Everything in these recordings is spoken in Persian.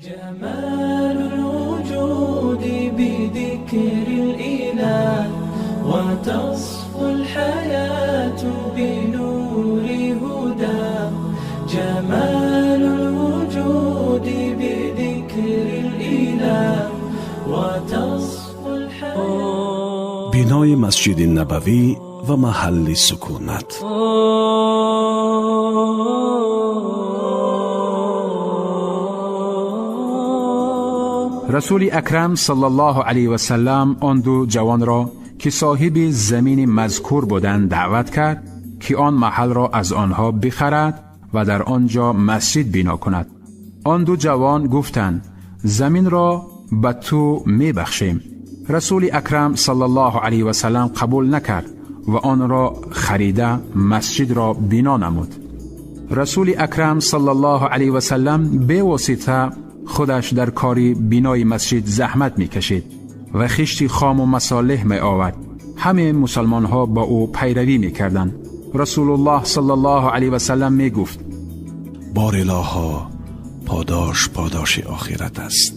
جمال الوجود بذكر الإله وتصفو الحياة بنور هدى. جمال الوجود بذكر الإله وتصفو الحياة. بنای مسجد نبوی و محل سکونت. رسول اکرم صلی الله علیه و سلم آن دو جوان را که صاحب زمین مذکور بودند دعوت کرد که آن محل را از آنها بخرد و در آنجا مسجد بنا کند. آن دو جوان گفتند زمین را به تو می بخشیم. رسول اکرم صلی الله علیه و سلم قبول نکرد و آن را خریده مسجد را بنا نمود. رسول اکرم صلی الله علیه و سلم به واسطه خودش در کاری بنای مسجد زحمت می کشید و خشت خام و مصالح می آورد. همه مسلمان ها با او پیروی می کردند. رسول الله صلی الله علیه و سلم می گفت بار الها پاداش آخرت است،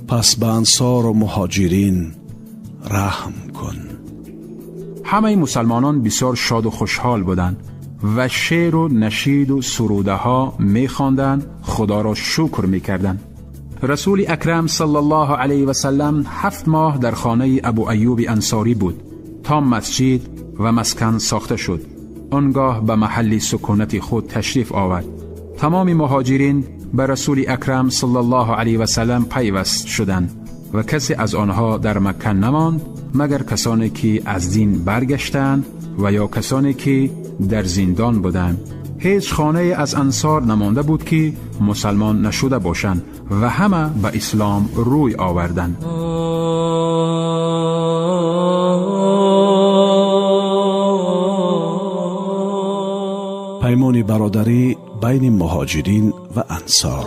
پس به انصار و مهاجرین رحم کن. همه مسلمانان بسیار شاد و خوشحال بودند و شعر و نشید و سروده ها می خواندند، خدا را شکر می کردند. رسول اکرم صلی الله علیه و سلم 7 ماه در خانه ابو ایوب انصاری بود تا مسجد و مسکن ساخته شد. آنگاه به محل سکونت خود تشریف آورد. تمام مهاجرین به رسول اکرم صلی الله علیه و سلم پیوست شدند و کسی از آنها در مکه نماند مگر کسانی که از دین برگشتند و یا کسانی که در زندان بودند. هیچ خانه از انصار نمانده بود که مسلمان نشده باشند و همه به اسلام روی آوردند. پیمان برادری بین مهاجرین و انصار.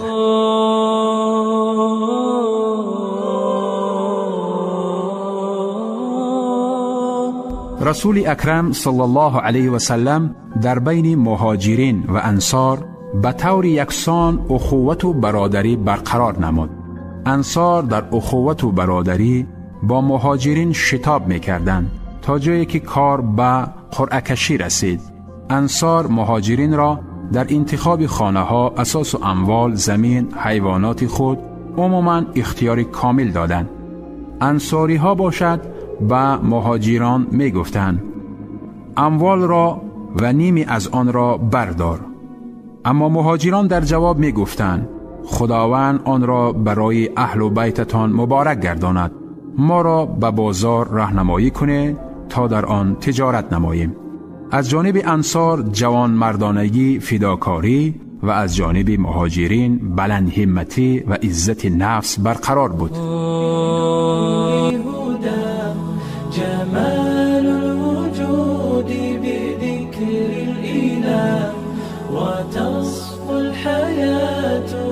رسول اکرم صلی الله علیه و سلم در بین مهاجرین و انصار به طور یکسان اخوت و برادری برقرار نمود. انصار در اخوت و برادری با مهاجرین شتاب می‌کردند تا جایی که کار به قرعه کشی رسید. انصار مهاجرین را در انتخاب خانه‌ها، اساس و اموال، زمین، حیوانات خود عموماً اختیار کامل دادند. انصاری ها باشد به مهاجران می گفتند اموال را و نیمی از آن را بردار. اما مهاجران در جواب می گفتند خداوند آن را برای اهل و بیتتان مبارک گرداند، ما را به بازار راهنمایی کنید تا در آن تجارت نماییم. از جانب انصار جوان مردانگی، فداکاری و از جانب مهاجرین بلند همتی و عزت نفس برقرار بود. جمال الوجود بذكر الإله وتصفو الحياة